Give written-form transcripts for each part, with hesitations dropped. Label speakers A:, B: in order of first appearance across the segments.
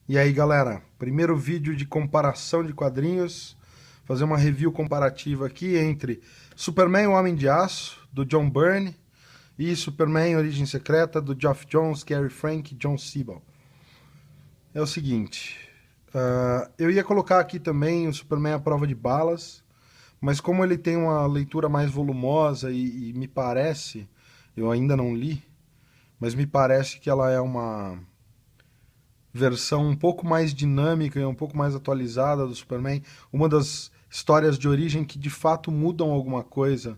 A: E aí, galera, primeiro vídeo de comparação de quadrinhos, fazer uma review comparativa aqui entre Superman, o Homem de Aço, do John Byrne, e Superman, Origem Secreta, do Geoff Johns, Gary Frank e John Siebel. É o seguinte, eu ia colocar aqui também o Superman à prova de balas, mas como ele tem uma leitura mais volumosa e me parece, eu ainda não li, mas me parece que ela é uma versão um pouco mais dinâmica e um pouco mais atualizada do Superman, uma das histórias de origem que de fato mudam alguma coisa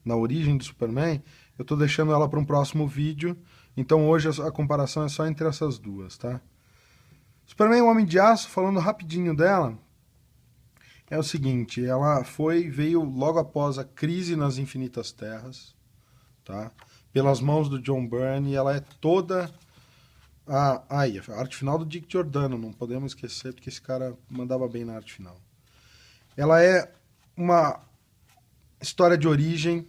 A: na origem do Superman, eu estou deixando ela para um próximo vídeo, então hoje a comparação é só entre essas duas, tá? Superman, o Homem de Aço, falando rapidinho dela, é o seguinte, ela veio logo após a crise nas Infinitas Terras, tá? Pelas mãos do John Byrne, e ela é toda a arte final do Dick Giordano, não podemos esquecer, porque esse cara mandava bem na arte final. Ela é uma história de origem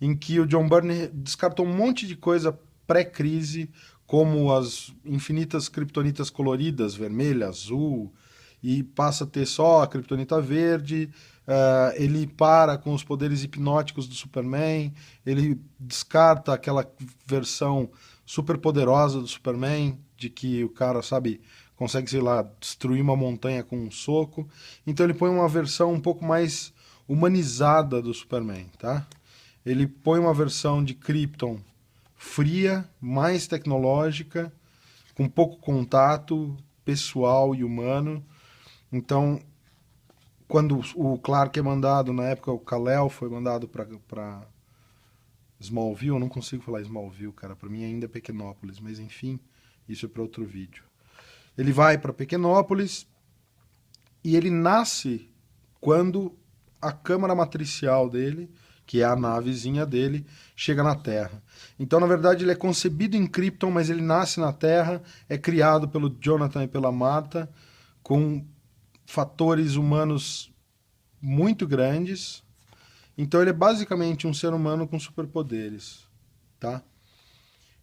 A: em que o John Byrne descartou um monte de coisa pré-crise, como as infinitas kryptonitas coloridas, vermelha, azul, e passa a ter só a kryptonita verde. Ele para com os poderes hipnóticos do Superman, ele descarta aquela versão super poderosa do Superman, de que o cara, sabe, consegue, sei lá, destruir uma montanha com um soco. Então ele põe uma versão um pouco mais humanizada do Superman, tá? Ele põe uma versão de Krypton fria, mais tecnológica, com pouco contato pessoal e humano. Então, quando o Clark é mandado, na época o Kal-El foi mandado para Smallville, eu não consigo falar Smallville, cara, para mim ainda é Pequenópolis, mas enfim, isso é para outro vídeo. Ele vai para Pequenópolis e ele nasce quando a câmara matricial dele, que é a navezinha dele, chega na Terra. Então, na verdade, ele é concebido em Krypton, mas ele nasce na Terra, é criado pelo Jonathan e pela Martha, com fatores humanos muito grandes. Então ele é basicamente um ser humano com superpoderes, tá?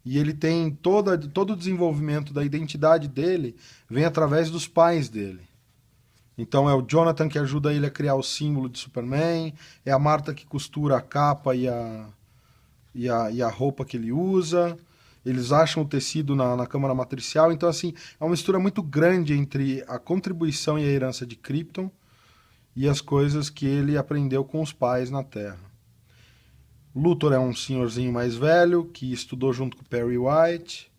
A: E ele tem todo o desenvolvimento da identidade dele vem através dos pais dele. Então é o Jonathan que ajuda ele a criar o símbolo de Superman, é a Martha que costura a capa e a roupa que ele usa, eles acham o tecido na câmara matricial, então assim, é uma mistura muito grande entre a contribuição e a herança de Krypton e as coisas que ele aprendeu com os pais na Terra. Luthor é um senhorzinho mais velho, que estudou junto com o Perry White,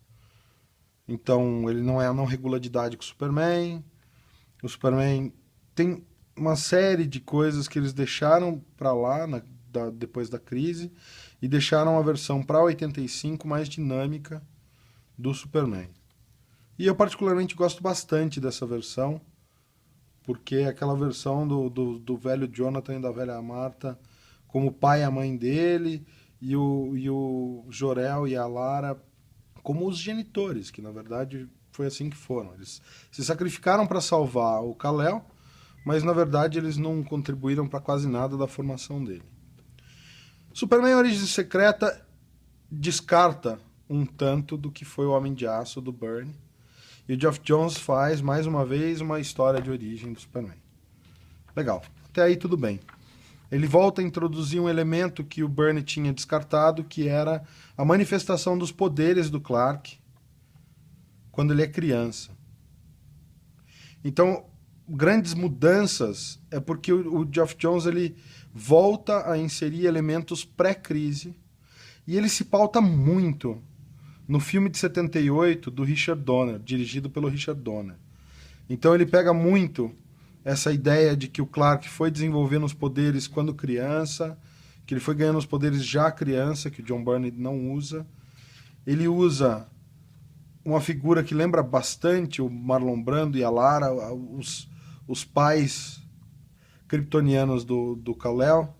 A: então ele não regula de idade com o Superman. O Superman tem uma série de coisas que eles deixaram para lá depois da crise e deixaram a versão para 85 mais dinâmica do Superman. E eu particularmente gosto bastante dessa versão, porque é aquela versão do velho Jonathan e da velha Martha como o pai e a mãe dele, e o Jor-El e a Lara como os genitores, que na verdade foi assim que foram. Eles se sacrificaram para salvar o Kal-El, mas na verdade eles não contribuíram para quase nada da formação dele. Superman Origem Secreta descarta um tanto do que foi o Homem de Aço do Byrne, e o Geoff Johns faz, mais uma vez, uma história de origem do Superman. Legal, até aí tudo bem. Ele volta a introduzir um elemento que o Byrne tinha descartado, que era a manifestação dos poderes do Clark quando ele é criança. Então, grandes mudanças é porque o Geoff Johns ele volta a inserir elementos pré-crise e ele se pauta muito no filme de 78 do Richard Donner, dirigido pelo Richard Donner. Então ele pega muito essa ideia de que o Clark foi desenvolvendo os poderes quando criança, que ele foi ganhando os poderes já criança, que o John Byrne não usa. Ele usa uma figura que lembra bastante o Marlon Brando e a Lara, os pais kryptonianos do Kal-El,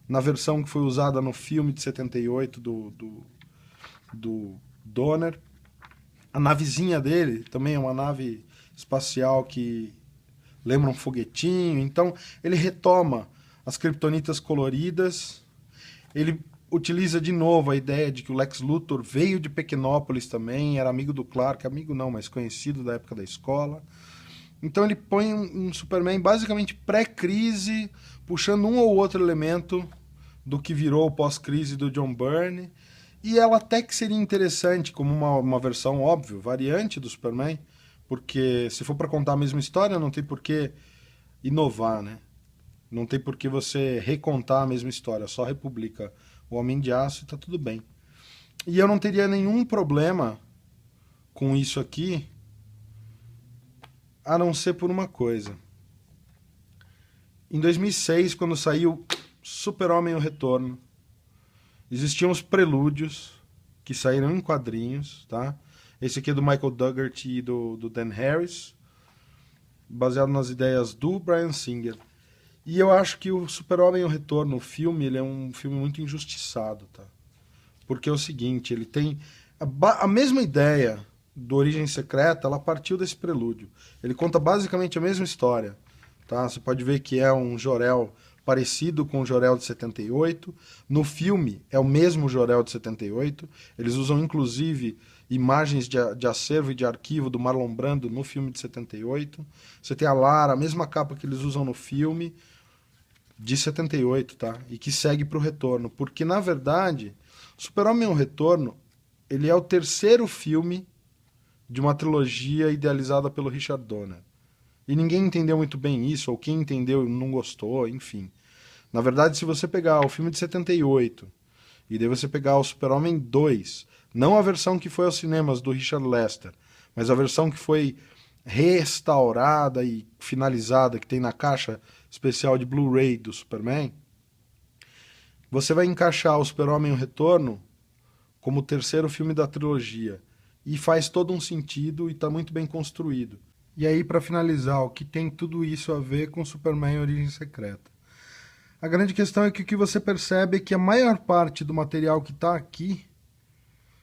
A: na versão que foi usada no filme de 78 do Donner. A navezinha dele também é uma nave espacial que lembra um foguetinho. Então ele retoma as kryptonitas coloridas, ele utiliza de novo a ideia de que o Lex Luthor veio de Pequenópolis também, era amigo do Clark, amigo não, mas conhecido da época da escola. Então ele põe um Superman basicamente pré-crise, puxando um ou outro elemento do que virou o pós-crise do John Byrne. E ela até que seria interessante como uma versão, óbvio, variante do Superman, porque se for para contar a mesma história, não tem por que inovar, né? Não tem por que você recontar a mesma história, só republica o Homem de Aço e tá tudo bem. E eu não teria nenhum problema com isso aqui, a não ser por uma coisa. Em 2006, quando saiu Super-Homem o Retorno, existiam os prelúdios que saíram em quadrinhos, tá? Esse aqui é do Michael Dougherty e do Dan Harris, baseado nas ideias do Bryan Singer. E eu acho que o Super-Homem o Retorno, o filme, ele é um filme muito injustiçado, tá? Porque é o seguinte, ele tem a mesma ideia do Origem Secreta, ela partiu desse prelúdio. Ele conta basicamente a mesma história, tá? Você pode ver que é um Jor-El parecido com o Jor-El de 78. No filme é o mesmo Jor-El de 78. Eles usam inclusive imagens de acervo e de arquivo do Marlon Brando no filme de 78. Você tem a Lara, a mesma capa que eles usam no filme de 78, tá? E que segue para o Retorno. Porque, na verdade, Super-Homem o Retorno, ele é o terceiro filme de uma trilogia idealizada pelo Richard Donner. E ninguém entendeu muito bem isso, ou quem entendeu não gostou, enfim. Na verdade, se você pegar o filme de 78 e daí você pegar o Super-Homem 2, não a versão que foi aos cinemas do Richard Lester, mas a versão que foi restaurada e finalizada, que tem na caixa especial de Blu-ray do Superman, você vai encaixar o Super-Homem o Retorno como o terceiro filme da trilogia. E faz todo um sentido e está muito bem construído. E aí, para finalizar, o que tem tudo isso a ver com Superman Origem Secreta? A grande questão é que o que você percebe é que a maior parte do material que está aqui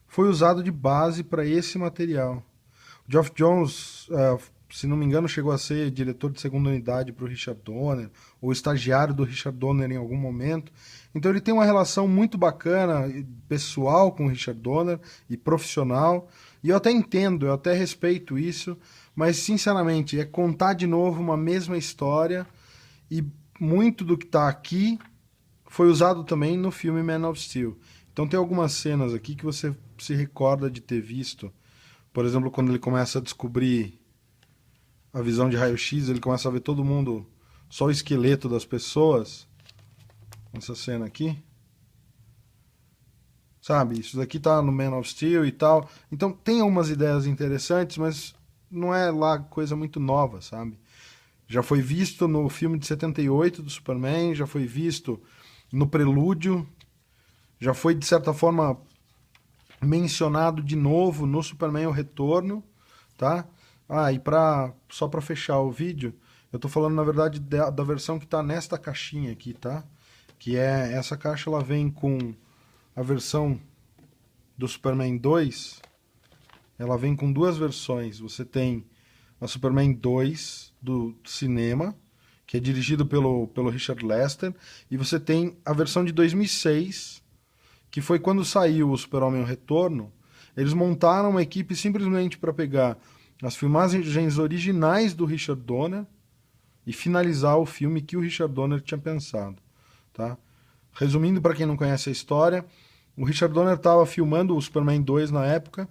A: foi usado de base para esse material. O Geoff Johns, se não me engano, chegou a ser diretor de segunda unidade para o Richard Donner, ou estagiário do Richard Donner em algum momento. Então ele tem uma relação muito bacana, pessoal, com o Richard Donner e profissional. E eu até entendo, eu até respeito isso, mas sinceramente é contar de novo uma mesma história e muito do que está aqui foi usado também no filme Man of Steel. Então tem algumas cenas aqui que você se recorda de ter visto. Por exemplo, quando ele começa a descobrir a visão de raio-x, ele começa a ver todo mundo, só o esqueleto das pessoas. Essa cena aqui. Sabe, isso daqui tá no Man of Steel e tal. Então tem algumas ideias interessantes, mas não é lá coisa muito nova, sabe? Já foi visto no filme de 78 do Superman, já foi visto no Prelúdio, já foi de certa forma mencionado de novo no Superman o Retorno, tá? Ah, e só para fechar o vídeo, eu tô falando na verdade da versão que tá nesta caixinha aqui, tá? Que é essa caixa, ela vem com a versão do Superman 2, ela vem com duas versões. Você tem a Superman 2 do cinema, que é dirigido pelo Richard Lester, e você tem a versão de 2006, que foi quando saiu o Super-Homem o Retorno. Eles montaram uma equipe simplesmente para pegar as filmagens originais do Richard Donner e finalizar o filme que o Richard Donner tinha pensado, tá? Resumindo, para quem não conhece a história, o Richard Donner estava filmando o Superman 2 na época,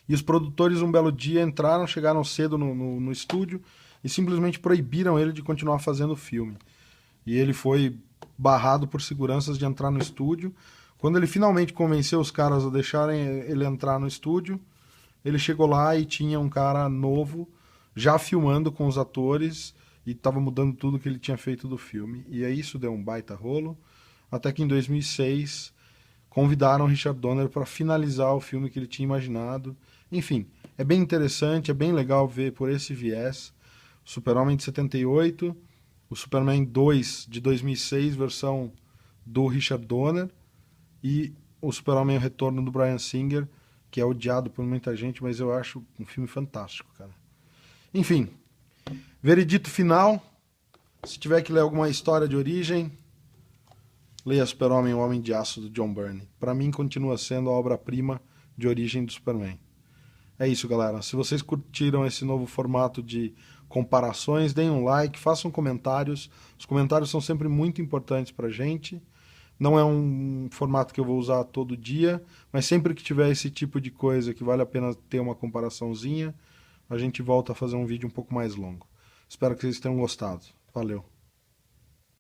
A: e os produtores um belo dia chegaram cedo no estúdio e simplesmente proibiram ele de continuar fazendo o filme. E ele foi barrado por seguranças de entrar no estúdio. Quando ele finalmente convenceu os caras a deixarem ele entrar no estúdio, ele chegou lá e tinha um cara novo, já filmando com os atores, e estava mudando tudo que ele tinha feito do filme. E aí isso deu um baita rolo, até que em 2006 convidaram o Richard Donner para finalizar o filme que ele tinha imaginado. Enfim, é bem interessante, é bem legal ver por esse viés. O Super-Homem de 78, o Superman 2 de 2006, versão do Richard Donner, e o Super-Homem o Retorno do Bryan Singer, que é odiado por muita gente, mas eu acho um filme fantástico, cara. Enfim, veredito final. Se tiver que ler alguma história de origem, Leia Super-Homem, o Homem de Aço, do John Byrne. Para mim, continua sendo a obra-prima de origem do Superman. É isso, galera. Se vocês curtiram esse novo formato de comparações, deem um like, façam comentários. Os comentários são sempre muito importantes pra gente. Não é um formato que eu vou usar todo dia, mas sempre que tiver esse tipo de coisa que vale a pena ter uma comparaçãozinha, a gente volta a fazer um vídeo um pouco mais longo. Espero que vocês tenham gostado. Valeu!